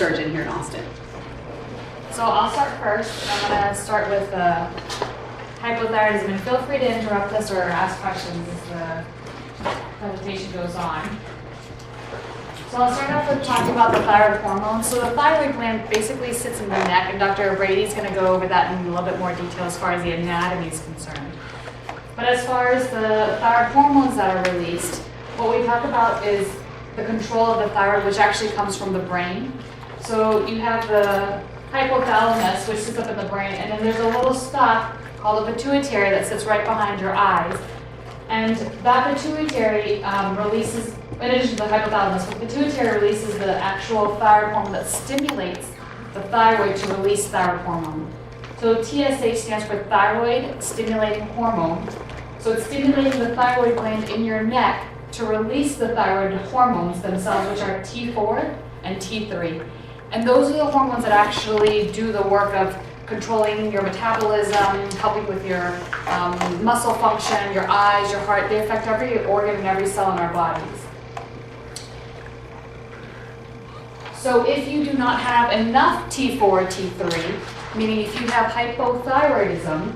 surgeon here in Austin. So I'll start first. I'm going to start with hypothyroidism, and feel free to interrupt us or ask questions as the presentation goes on. So I'll start off with talking about the thyroid hormone. So the thyroid gland basically sits in the neck, and Dr. Brady is going to go over that in a little bit more detail as far as the anatomy is concerned. But as far as the thyroid hormones that are released, what we talk about is the control of the thyroid, which actually comes from the brain. So you have the hypothalamus, which sits up in the brain, and then there's a little stalk called the pituitary that sits right behind your eyes. And that pituitary releases, in addition to the hypothalamus, the pituitary releases the actual thyroid hormone that stimulates the thyroid to release thyroid hormone. So TSH stands for thyroid stimulating hormone. So it's stimulating the thyroid gland in your neck to release the thyroid hormones themselves, which are T4 and T3. And those are the hormones that actually do the work of controlling your metabolism, helping with your muscle function, your eyes, your heart. They affect every organ and every cell in our bodies. So if you do not have enough T4 or T3, meaning if you have hypothyroidism,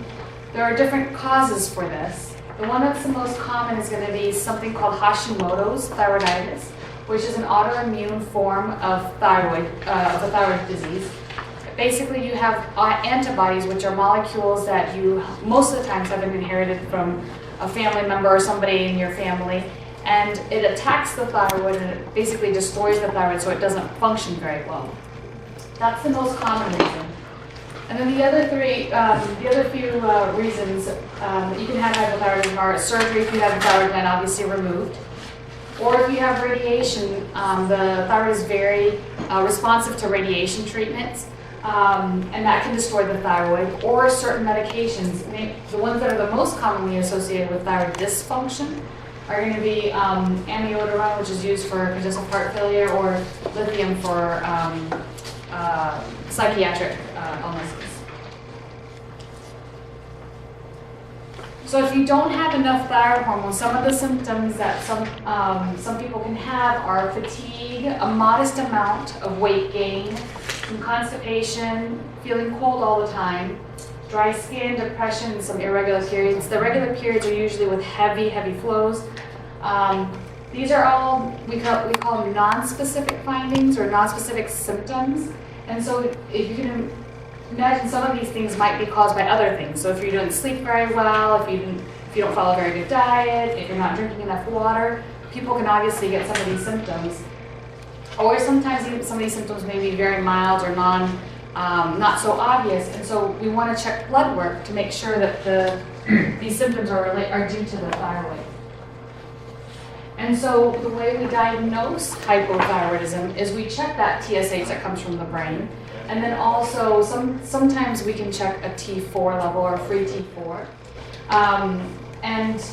there are different causes for this. The one that's the most common is going to be something called Hashimoto's thyroiditis, which is an autoimmune form of the thyroid disease. Basically, you have antibodies, which are molecules that you most of the times have been inherited from a family member or somebody in your family, and it attacks the thyroid and it basically destroys the thyroid so it doesn't function very well. That's the most common reason. And then the other few reasons that you can have hypothyroidism are surgery if you have the thyroid gland obviously removed, or if you have radiation. The thyroid is very responsive to radiation treatments. And that can destroy the thyroid, or certain medications. The ones that are the most commonly associated with thyroid dysfunction are going to be amiodarone, which is used for congestive heart failure, or lithium for psychiatric illnesses. So if you don't have enough thyroid hormone, some of the symptoms that some people can have are fatigue, a modest amount of weight gain, some constipation, feeling cold all the time, dry skin, depression, and some irregular periods. The regular periods are usually with heavy flows. These are all, we call them non-specific findings or non-specific symptoms. And so if you can imagine, some of these things might be caused by other things. So if you don't sleep very well, if you don't follow a very good diet, if you're not drinking enough water, people can obviously get some of these symptoms. Or sometimes even some of these symptoms may be very mild or not so obvious, and so we want to check blood work to make sure that these symptoms are due to the thyroid. And so the way we diagnose hypothyroidism is we check that TSH that comes from the brain, and then also sometimes we can check a T4 level or a free T4. And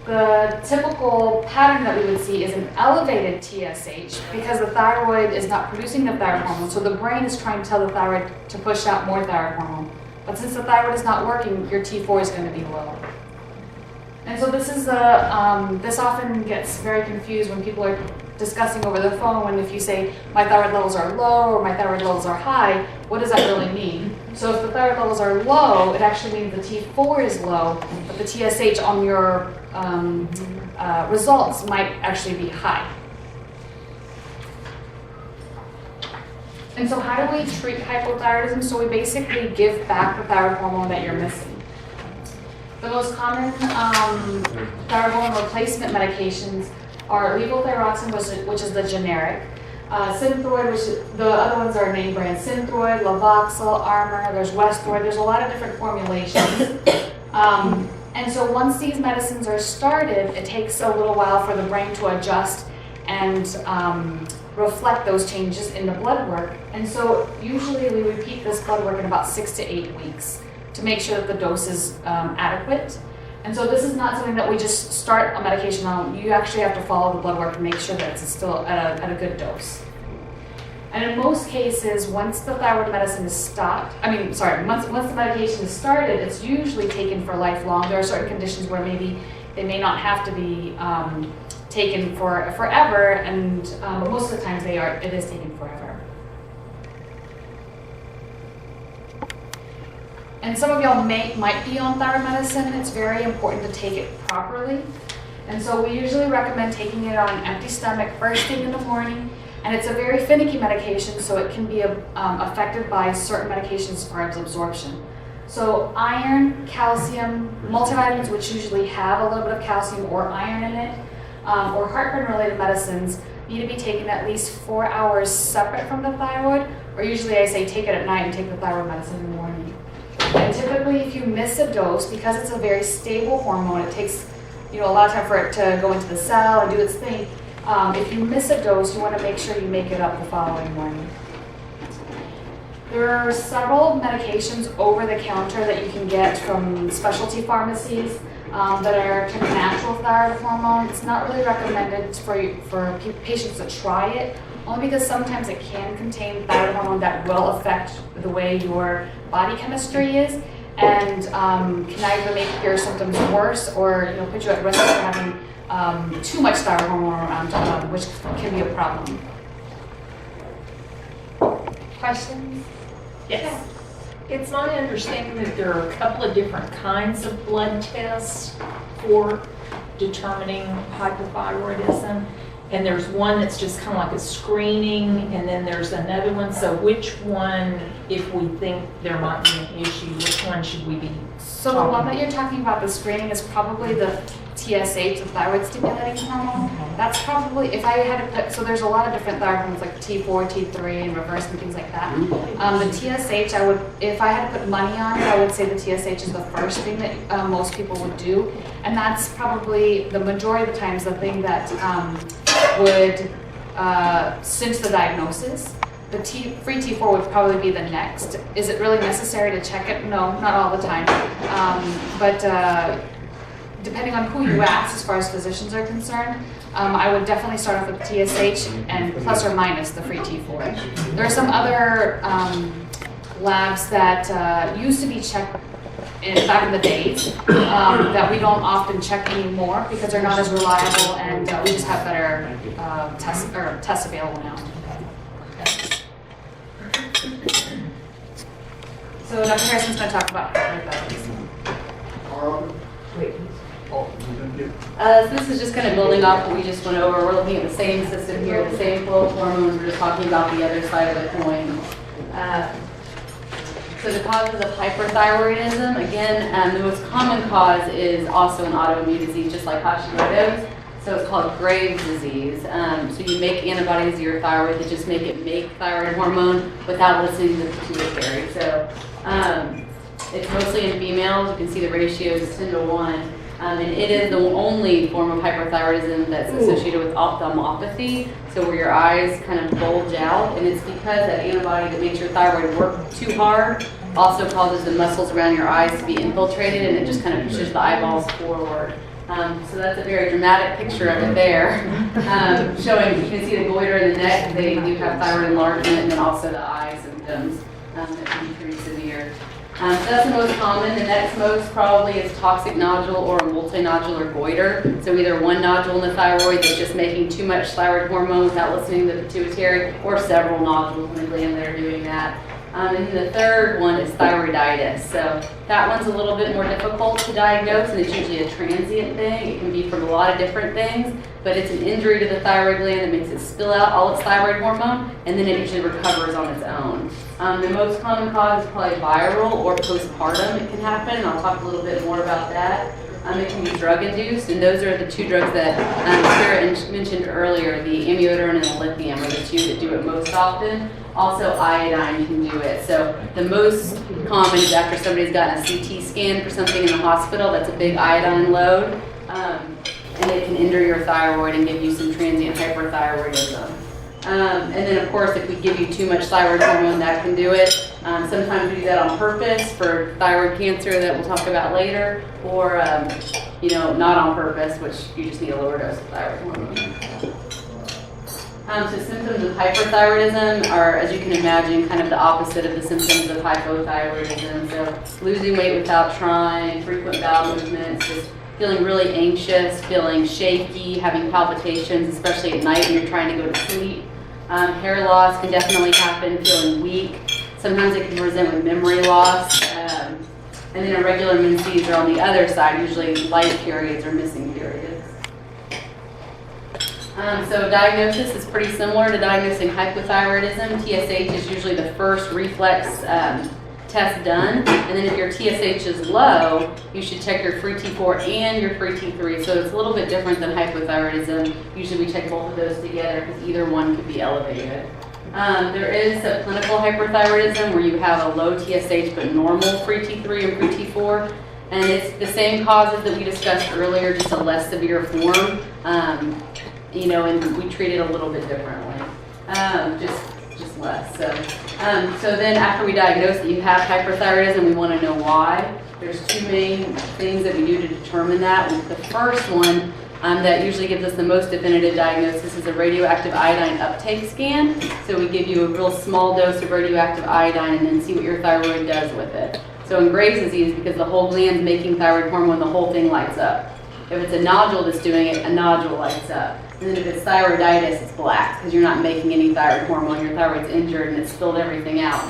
the typical pattern that we would see is an elevated TSH because the thyroid is not producing the thyroid hormone, so the brain is trying to tell the thyroid to push out more thyroid hormone. But since the thyroid is not working, your T4 is going to be low. And so this often gets very confused when people are discussing over the phone, when if you say my thyroid levels are low or my thyroid levels are high, what does that really mean? So if the thyroid levels are low, it actually means the T4 is low, but the TSH on your results might actually be high. And so how do we treat hypothyroidism? So we basically give back the thyroid hormone that you're missing. The most common thyroid hormone replacement medications are levothyroxine, which is the generic, Synthroid, the other ones are name brands, Synthroid, Lavoxil, Armour, there's Westhroid, there's a lot of different formulations. And so once these medicines are started, it takes a little while for the brain to adjust and reflect those changes in the blood work. And so usually we repeat this blood work in about 6 to 8 weeks to make sure that the dose is adequate. And so this is not something that we just start a medication on. You actually have to follow the blood work and make sure that it's still at a good dose. And in most cases, once the thyroid medicine is stopped, once the medication is started, it's usually taken for lifelong. There are certain conditions where maybe they may not have to be taken for forever, and most of the times it is taken forever. And some of y'all might be on thyroid medicine. It's very important to take it properly. And so we usually recommend taking it on an empty stomach first thing in the morning. And it's a very finicky medication, so it can be affected by certain medications as far as absorption. So iron, calcium, multivitamins, which usually have a little bit of calcium or iron in it, or heartburn-related medicines, need to be taken at least 4 hours separate from the thyroid, or usually I say take it at night and take the thyroid medicine in the morning. And typically if you miss a dose, because it's a very stable hormone, it takes a lot of time for it to go into the cell and do its thing. If you miss a dose, you want to make sure you make it up the following morning. There are several medications over the counter that you can get from specialty pharmacies that are kind of natural thyroid hormone. It's not really recommended for patients to try it, only because sometimes it can contain thyroid hormone that will affect the way your body chemistry is, and can either make your symptoms worse or put you at risk of having too much thyroid hormone around, which can be a problem. Questions? Yes. It's my understanding that there are a couple of different kinds of blood tests for determining hypothyroidism. And there's one that's just kind of like a screening, and then there's another one. So which one, if we think there might be an issue, which one should we be So the one that you're talking about, the screening, is probably the TSH, the thyroid stimulating hormone. That's probably, if I had to put, so there's a lot of different thyroid hormones like T4, T3, and reverse and things like that. The TSH, I would, if I had to put money on it, I would say the TSH is the first thing that most people would do. And that's probably the majority of the times the thing that would cinch the diagnosis. The free T4 would probably be the next. Is it really necessary to check it? No, not all the time. But depending on who you ask as far as physicians are concerned, I would definitely start off with TSH and plus or minus the free T4. There are some other labs that used to be checked back in the days that we don't often check anymore because they're not as reliable, and we just have better tests available now. So Dr. Harrison's going to talk about hypothyroidism. So this is just kind of building off what we just went over. We're looking at the same system here, the same flow of hormones. We're just talking about the other side of the coin. So the causes of hyperthyroidism, again, the most common cause is also an autoimmune disease, just like Hashimoto's. So it's called Graves' disease. So you make antibodies to your thyroid that just make it make thyroid hormone without listening to the pituitary. So it's mostly in females. You can see the ratio is 10-to-1. And it is the only form of hyperthyroidism that's associated with ophthalmopathy, so where your eyes kind of bulge out, and it's because that antibody that makes your thyroid work too hard also causes the muscles around your eyes to be infiltrated, and it just kind of pushes the eyeballs forward. So that's a very dramatic picture of it there, showing, you can see the goiter in the neck. They do have thyroid enlargement, and then also the eye symptoms that can be pretty severe. So that's the most common. The next most probably is toxic nodule or multinodular goiter. So either one nodule in the thyroid that's just making too much thyroid hormone without listening to the pituitary, or several nodules in the gland that are doing that. And then the third one is thyroiditis. So that one's a little bit more difficult to diagnose, and it's usually a transient thing. It can be from a lot of different things, but it's an injury to the thyroid gland that makes it spill out all its thyroid hormone, and then it usually recovers on its own. The most common cause is probably viral or postpartum. It can happen, and I'll talk a little bit more about that. It can be drug-induced, and those are the two drugs that Sarah mentioned earlier. The amiodarone and the lithium are the two that do it most often. Also, iodine can do it. So the most common is after somebody's gotten a CT scan for something in the hospital, that's a big iodine load, and it can injure your thyroid and give you some transient hyperthyroidism. And then, of course, if we give you too much thyroid hormone, that can do it. Sometimes we do that on purpose for thyroid cancer that we'll talk about later, or not on purpose, which you just need a lower dose of thyroid hormone. So symptoms of hyperthyroidism are, as you can imagine, kind of the opposite of the symptoms of hypothyroidism. So losing weight without trying, frequent bowel movements, just feeling really anxious, feeling shaky, having palpitations, especially at night when you're trying to go to sleep. Hair loss can definitely happen, feeling weak. Sometimes it can present with memory loss. And then irregular menses are on the other side, usually light periods or missing periods. So diagnosis is pretty similar to diagnosing hypothyroidism. TSH is usually the first reflex test done, and then if your TSH is low, you should check your free T4 and your free T3. So it's a little bit different than hypothyroidism. Usually we check both of those together because either one could be elevated. There is subclinical hyperthyroidism where you have a low TSH but normal free T3 and free T4, and it's the same causes that we discussed earlier, just a less severe form. You know, and we treat it a little bit differently, just less. So then after we diagnose that you have hyperthyroidism, we want to know why. There's two main things that we do to determine that. The first one that usually gives us the most definitive diagnosis is a radioactive iodine uptake scan. So we give you a real small dose of radioactive iodine and then see what your thyroid does with it. So in Graves' disease, because the whole gland's making thyroid hormone, the whole thing lights up. If it's a nodule that's doing it, a nodule lights up. And then if it's thyroiditis, it's black because you're not making any thyroid hormone. Your thyroid's injured and it's spilled everything out.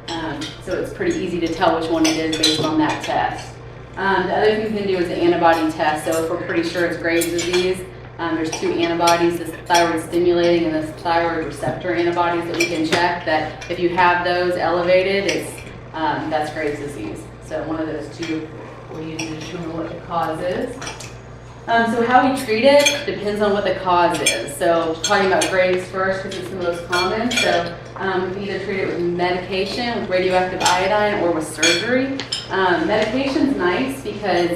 And so it's pretty easy to tell which one it is based on that test. The other thing we can do is an antibody test. So if we're pretty sure it's Graves' disease, there's two antibodies, this thyroid stimulating and this thyroid receptor antibodies that we can check. That if you have those elevated, that's Graves' disease. So one of those two we use to determine what the cause is. So how we treat it depends on what the cause is. So talking about Graves first because it's the most common. So we can either treat it with medication, with radioactive iodine, or with surgery. Medication's nice because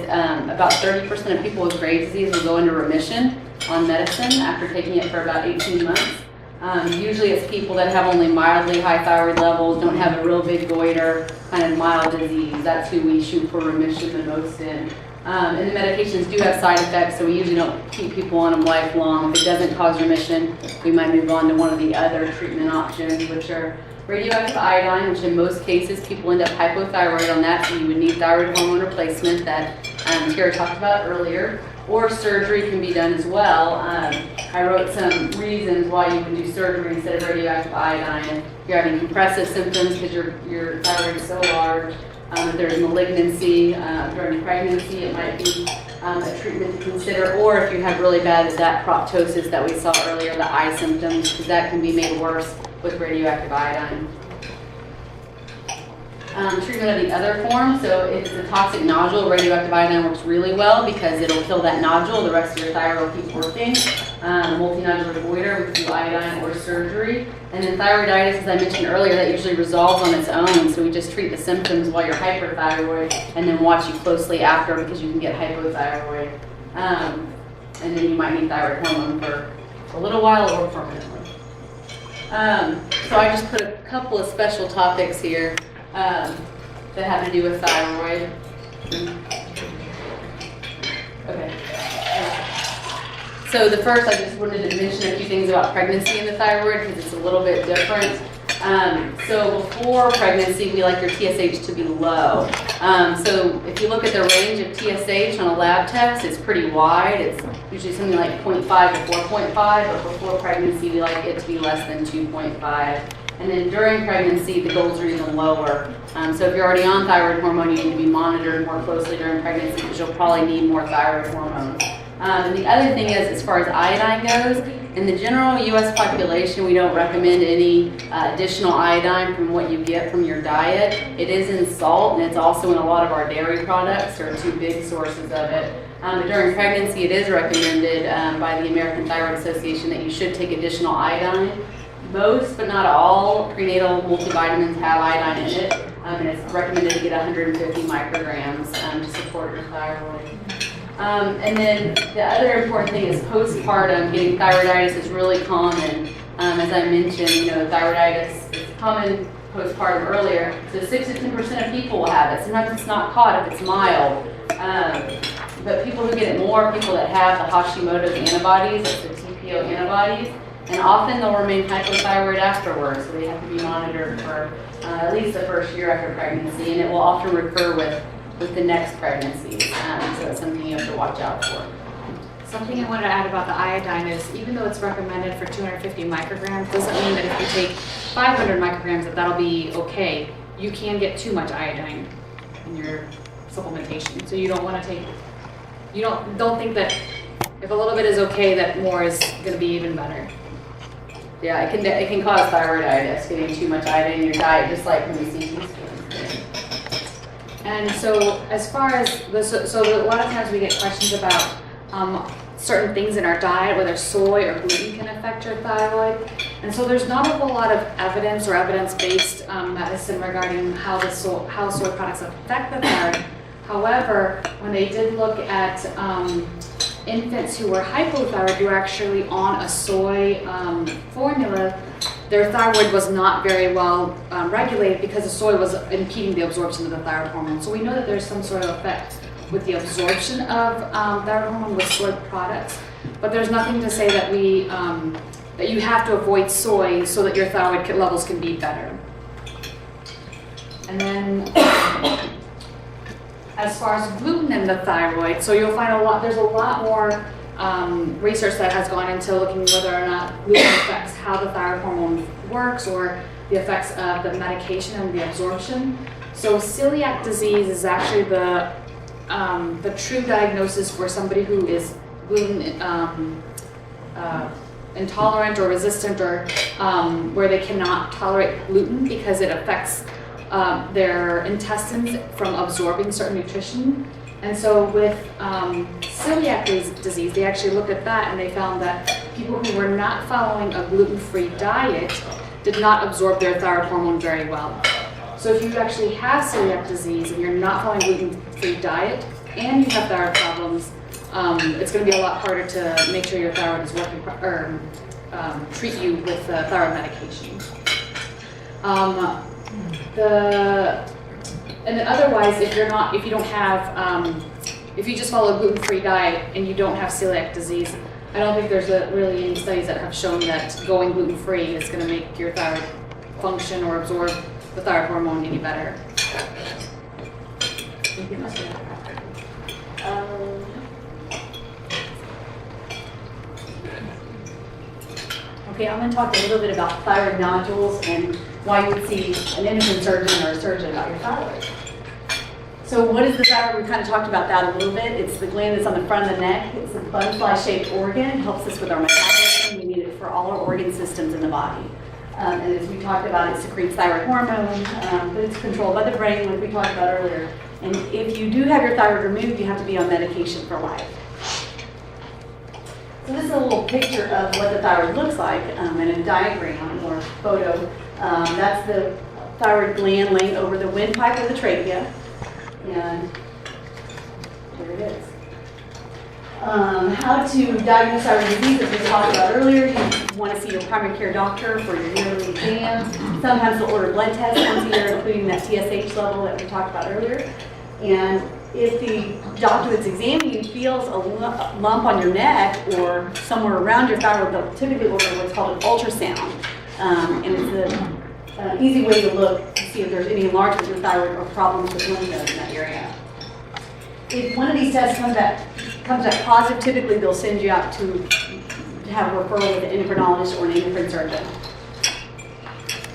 about 30% of people with Graves' disease will go into remission on medicine after taking it for about 18 months. Usually it's people that have only mildly high thyroid levels, don't have a real big goiter, kind of mild disease. That's who we shoot for remission the most in. And the medications do have side effects, so we usually don't keep people on them lifelong. If it doesn't cause remission, we might move on to one of the other treatment options, which are radioactive iodine, which in most cases people end up hypothyroid on that, so you would need thyroid hormone replacement that Tara talked about earlier, or surgery can be done as well. I wrote some reasons why you can do surgery instead of radioactive iodine. If you're having compressive symptoms because your thyroid is so large, if there's malignancy during pregnancy, it might be a treatment to consider, or if you have really bad that proptosis that we saw earlier, the eye symptoms, because that can be made worse with radioactive iodine. Treatment of the other form, so if it's a toxic nodule, radioactive iodine works really well because it'll kill that nodule, the rest of your thyroid will keep working. Multinodular goiter, we can do iodine or surgery. And then thyroiditis, as I mentioned earlier, that usually resolves on its own, so we just treat the symptoms while you're hyperthyroid and then watch you closely after because you can get hypothyroid. And then you might need thyroid hormone for a little while or permanently. So I just put a couple of special topics here that have to do with thyroid. Okay. So the first, I just wanted to mention a few things about pregnancy and the thyroid because it's a little bit different. So before pregnancy, we like your TSH to be low. So if you look at the range of TSH on a lab test, it's pretty wide. It's usually something like 0.5 to 4.5, but before pregnancy, we like it to be less than 2.5. And then during pregnancy, the goals are even lower. So if you're already on thyroid hormone, you need to be monitored more closely during pregnancy because you'll probably need more thyroid hormone. And the other thing is, as far as iodine goes, in the general U.S. population, we don't recommend any additional iodine from what you get from your diet. It is in salt, and it's also in a lot of our dairy products. There are two big sources of it. But during pregnancy, it is recommended by the American Thyroid Association that you should take additional iodine. Most, but not all, prenatal multivitamins have iodine in it, and it's recommended to get 150 micrograms to support your thyroid. And then the other important thing is postpartum. Getting thyroiditis is really common. As I mentioned, thyroiditis is common postpartum earlier. So 6 to 10% of people will have it. Sometimes it's not caught if it's mild. But people who get it more, people that have the Hashimoto's antibodies, that's the TPO antibodies, and often they'll remain hypothyroid afterwards, so they have to be monitored for at least the first year after pregnancy, and it will often recur with the next pregnancy, so it's something you have to watch out for. Something I wanted to add about the iodine is, even though it's recommended for 250 micrograms, doesn't mean that if you take 500 micrograms that'll be okay. You can get too much iodine in your supplementation. So you don't want to take, you don't think that if a little bit is okay, that more is going to be even better. Yeah, it can cause thyroiditis, getting too much iodine in your diet, just like when you see teaspoons. And so as far as, a lot of times we get questions about certain things in our diet, whether soy or gluten can affect your thyroid. And so there's not a whole lot of evidence or evidence-based medicine regarding how soy products affect the thyroid. However, when they did look at infants who were hypothyroid, who were actually on a soy formula, their thyroid was not very well regulated because the soy was impeding the absorption of the thyroid hormone. So we know that there's some sort of effect with the absorption of thyroid hormone with soy products, but there's nothing to say that that you have to avoid soy so that your thyroid levels can be better. And then as far as gluten in the thyroid, so you'll find there's a lot more research that has gone into looking whether or not gluten affects how the thyroid hormone works or the effects of the medication and the absorption. So celiac disease is actually the true diagnosis for somebody who is gluten intolerant or resistant, or where they cannot tolerate gluten because it affects their intestines from absorbing certain nutrition. And so with celiac disease, they actually looked at that and they found that people who were not following a gluten-free diet did not absorb their thyroid hormone very well. So if you actually have celiac disease and you're not following a gluten-free diet and you have thyroid problems, it's going to be a lot harder to make sure your thyroid is working or treat you with thyroid medication. And then otherwise, if you just follow a gluten-free diet and you don't have celiac disease, I don't think there's really any studies that have shown that going gluten-free is going to make your thyroid function or absorb the thyroid hormone any better. Okay, I'm going to talk a little bit about thyroid nodules and why you would see an endocrine surgeon or a surgeon about your thyroid. So what is the thyroid? We kind of talked about that a little bit. It's the gland that's on the front of the neck. It's a butterfly-shaped organ. It helps us with our metabolism. We need it for all our organ systems in the body. And as we talked about, it secretes thyroid hormone, but it's controlled by the brain, like we talked about earlier. And if you do have your thyroid removed, you have to be on medication for life. So this is a little picture of what the thyroid looks like in a diagram or photo. That's the thyroid gland laying over the windpipe of the trachea. And there it is. How to diagnose thyroid disease, as we talked about earlier, you want to see your primary care doctor for your yearly exams. Sometimes they'll order blood tests once a year, including that TSH level that we talked about earlier. And if the doctor that's examining you feels a lump on your neck or somewhere around your thyroid, they'll typically order what's called an ultrasound. And it's an easy way to look to see if there's any enlargement in the thyroid or problems with lymph nodes in that area. If one of these tests comes back positive, typically they'll send you out to have a referral with an endocrinologist or an endocrine surgeon.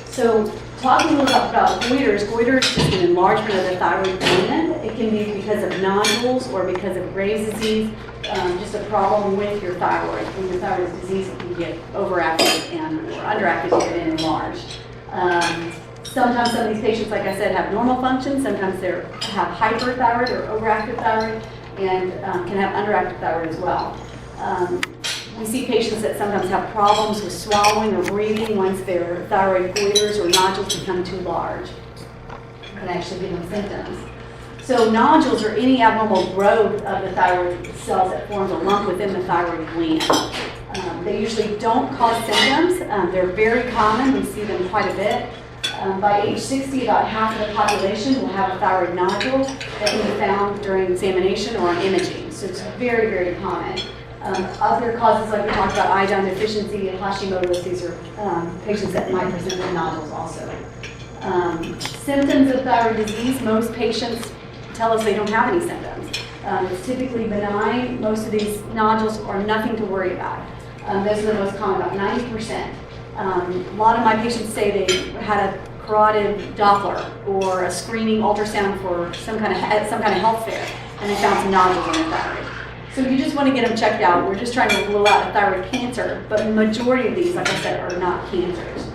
So talking a little about goiters, goiters is just an enlargement of the thyroid gland. It can be because of nodules or because of Graves' disease, just a problem with your thyroid. When your thyroid is diseased, it can get overactive or underactivated and enlarged. Sometimes some of these patients, like I said, have normal function. Sometimes they have hyperthyroid or overactive thyroid and can have underactive thyroid as well. We see patients that sometimes have problems with swallowing or breathing once their thyroid goiters or nodules become too large. It can actually give them symptoms. So nodules are any abnormal growth of the thyroid cells that forms a lump within the thyroid gland. They usually don't cause symptoms. They're very common. We see them quite a bit. By age 60, about half of the population will have a thyroid nodule that can be found during examination or on imaging. So it's very, very common. Other causes, like we talked about, iodine deficiency and Hashimoto's, these are patients that might present with nodules also. Symptoms of thyroid disease, most patients tell us they don't have any symptoms. It's typically benign. Most of these nodules are nothing to worry about. Those are the most common, about 90%. A lot of my patients say they had a carotid Doppler or a screening ultrasound for some kind of health fair, and they found some nodules in their thyroid. So you just want to get them checked out. We're just trying to rule out a thyroid cancer, but the majority of these, like I said, are not cancers.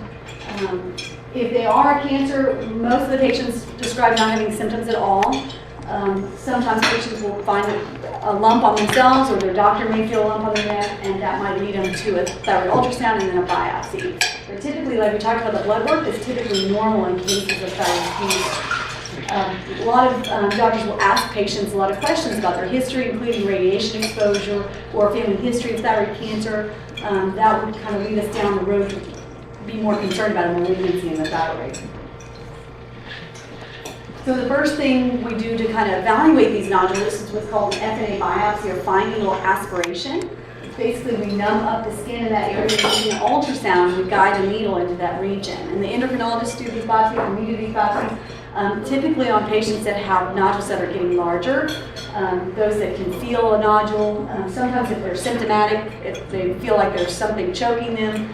If they are a cancer, most of the patients describe not having symptoms at all. Sometimes patients will find a lump on themselves, or their doctor may feel a lump on their neck, and that might lead them to a thyroid ultrasound and then a biopsy. But typically, like we talked about, the blood work is typically normal in cases of thyroid cancer. A lot of doctors will ask patients a lot of questions about their history, including radiation exposure or family history of thyroid cancer. That would kind of lead us down the road to be more concerned about a malignancy in the thyroid. So the first thing we do to kind of evaluate these nodules is what's called an FNA biopsy, or fine needle aspiration. Basically, we numb up the skin in that area, using an ultrasound, we guide a needle into that region. And the endocrinologists do these biopsies, and we do these biopsies, typically on patients that have nodules that are getting larger, those that can feel a nodule. Sometimes if they're symptomatic, if they feel like there's something choking them,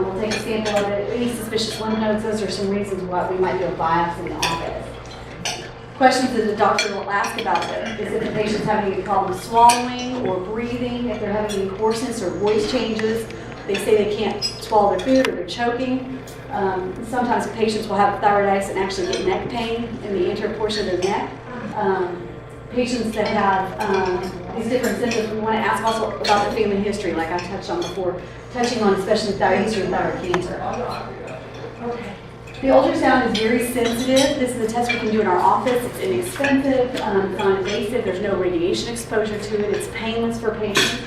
we'll take a sample of it. Any suspicious lymph nodes, those are some reasons why we might do a biopsy in the office. Questions that the doctor will ask about them is if the patient's having any problems swallowing or breathing, if they're having any hoarseness or voice changes, they say they can't swallow their food or they're choking. Sometimes patients will have thyroiditis and actually get neck pain in the anterior portion of their neck. Patients that have these different symptoms, we want to ask also about the family history, like I touched on before, touching on especially thyroid history and thyroid cancer. Okay. The ultrasound is very sensitive. This is a test we can do in our office. It's inexpensive, it's non-invasive, there's no radiation exposure to it, it's painless for patients.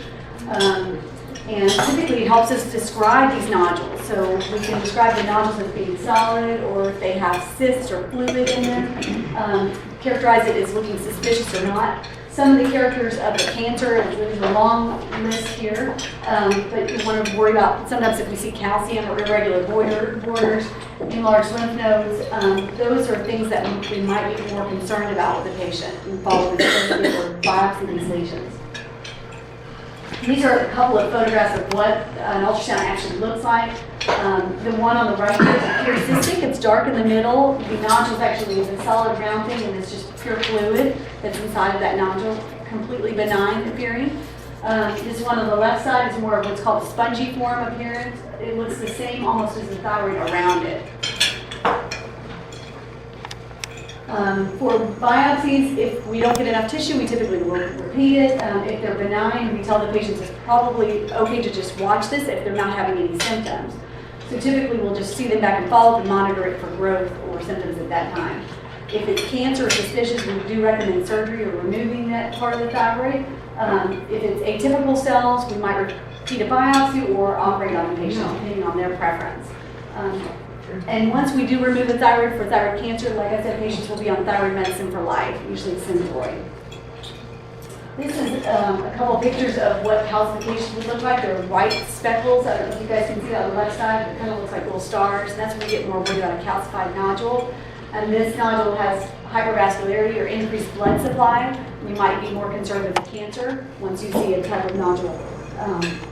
And typically it helps us describe these nodules. So we can describe the nodules as being solid, or if they have cysts or fluid in them, characterize it as looking suspicious or not. Some of the characters of the cancer, there's a long list here, but you want to worry about sometimes if we see calcium or irregular borders, enlarged lymph nodes, those are things that we might be more concerned about with the patient and follow the surgery or biopsy these lesions. These are a couple of photographs of what an ultrasound actually looks like. The one on the right is pure cystic. It's dark in the middle. The nodule actually is a solid round thing, and it's just pure fluid that's inside of that nodule, completely benign appearing. This one on the left side is more of what's called spongy form appearance. It looks the same almost as the thyroid around it. For biopsies, if we don't get enough tissue, we typically will repeat it. If they're benign, we tell the patients it's probably okay to just watch this if they're not having any symptoms. So typically we'll just see them back and follow up and monitor it for growth or symptoms at that time. If it's cancer or suspicious, we do recommend surgery or removing that part of the thyroid. If it's atypical cells, we might repeat a biopsy or operate on the patient depending on their preference. And once we do remove the thyroid for thyroid cancer, like I said, patients will be on thyroid medicine for life, usually Synthroid. This is a couple of pictures of what calcification would look like. They're white speckles. I don't know if you guys can see that on the left side. It kind of looks like little stars, and that's when we get more worried about a calcified nodule. And this nodule has hypervascularity or increased blood supply. We might be more concerned with the cancer once you see a type of nodule.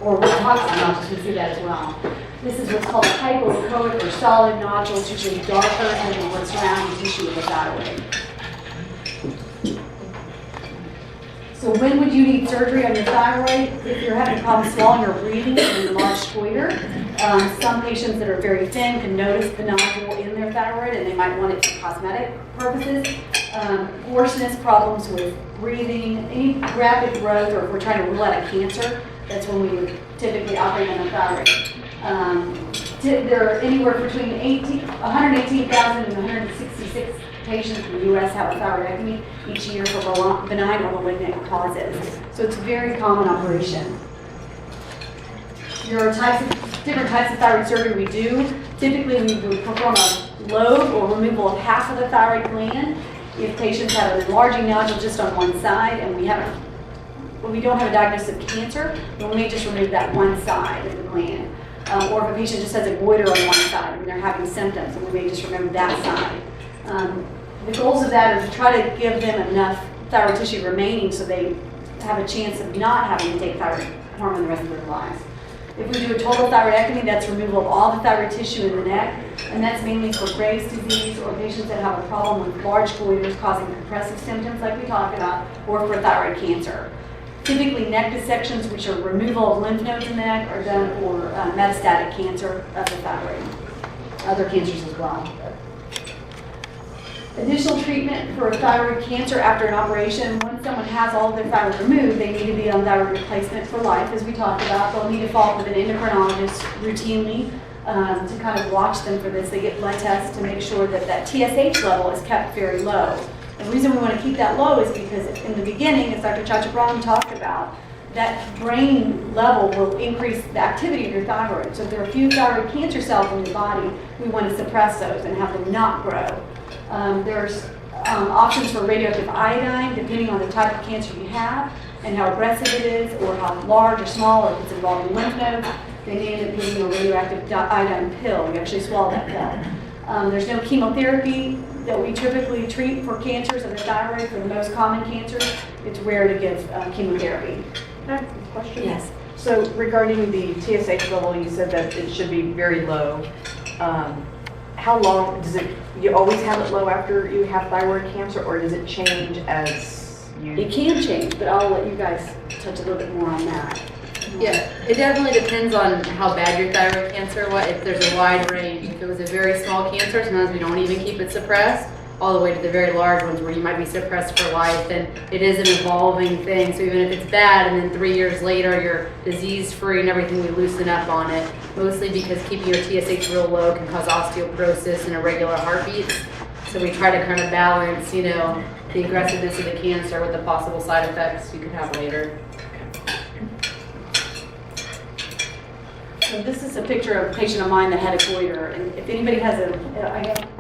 Or with toxic nodules, we see that as well. This is what's called a hypoechoic or solid nodule. It's usually darker than what's surrounding tissue of the thyroid. So when would you need surgery on your thyroid? If you're having problems swallowing or breathing, an enlarged goiter. Some patients that are very thin can notice the nodule in their thyroid and they might want it for cosmetic purposes. Hoarseness, problems with breathing, any rapid growth, or if we're trying to rule out a cancer, that's when we would typically operate on the thyroid. There are anywhere between 118,000 and 166 patients in the U.S. have a thyroidectomy each year for benign or malignant causes. So it's a very common operation. There are different types of thyroid surgery we do. Typically, we would perform a lobe or removal of half of the thyroid gland. If patients have an enlarging nodule just on one side and we don't have a diagnosis of cancer, then we may just remove that one side of the gland. Or if a patient just has a goiter on one side and they're having symptoms, then we may just remove that side. The goals of that are to try to give them enough thyroid tissue remaining so they have a chance of not having to take thyroid hormone the rest of their lives. If we do a total thyroidectomy, that's removal of all the thyroid tissue in the neck, and that's mainly for Graves' disease or patients that have a problem with large goiters causing compressive symptoms like we talked about, or for thyroid cancer. Typically, neck dissections, which are removal of lymph nodes in the neck, are done for metastatic cancer of the thyroid. Other cancers as well. Additional treatment for thyroid cancer after an operation. Once someone has all of their thyroid removed, they need to be on thyroid replacement for life, as we talked about. They'll need to follow up with an endocrinologist routinely to kind of watch them for this. They get blood tests to make sure that that TSH level is kept very low. The reason we want to keep that low is because in the beginning, as Dr. Chachabraham talked about, that brain level will increase the activity of your thyroid. So if there are a few thyroid cancer cells in your body, we want to suppress those and have them not grow. There's options for radioactive iodine, depending on the type of cancer you have and how aggressive it is, or how large or small, or if it's involving lymph nodes. They may end up giving you a radioactive iodine pill. You actually swallow that pill. There's no chemotherapy that we typically treat for cancers of the thyroid. For the most common cancers, it's rare to give chemotherapy. Can I ask a question? Yes. So regarding the TSH level, you said that it should be very low. How long does it, you always have it low after you have thyroid cancer, or does it change as you? It can change, but I'll let you guys touch a little bit more on that. Yeah, it definitely depends on how bad your thyroid cancer was. If there's a wide range, if it was a very small cancer, sometimes we don't even keep it suppressed, all the way to the very large ones where you might be suppressed for life. And it is an evolving thing. So even if it's bad and then 3 years later you're disease free and everything, we loosen up on it. Mostly because keeping your TSH real low can cause osteoporosis and irregular heartbeats. So we try to kind of balance, you know, the aggressiveness of the cancer with the possible side effects you could have later. So this is a picture of a patient of mine that had a goiter, and if anybody has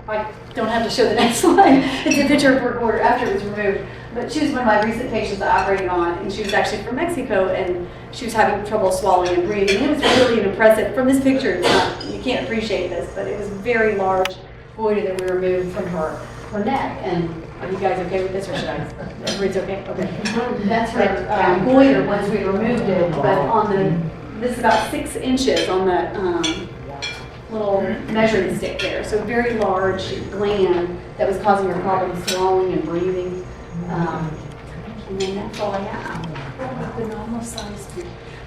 I don't have to show the next slide. It's a picture of her goiter after it was removed. But she was one of my recent patients that I operated on, and she was actually from Mexico, and she was having trouble swallowing and breathing. It was really an impressive, from this picture, it's not, you can't appreciate this, but it was a very large goiter that we removed from her neck. And are you guys okay with this, or should I? Everybody's okay? Okay. That's her goiter once we removed it, but on the this is about 6 inches on the little measuring stick there. So a very large gland that was causing her problems swallowing and breathing. And then that's all I have. The normal size.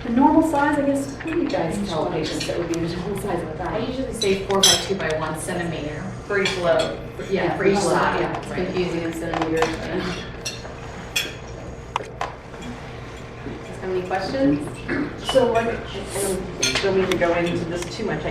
The normal size, I guess, what do you guys tell patients that would be the normal size of a I thigh? usually say 4 by 2 by 1 centimeter for each lobe. Yeah, for each side. Yeah, it's confusing in centimeters. Have any questions? So like, I don't mean to go into this too much.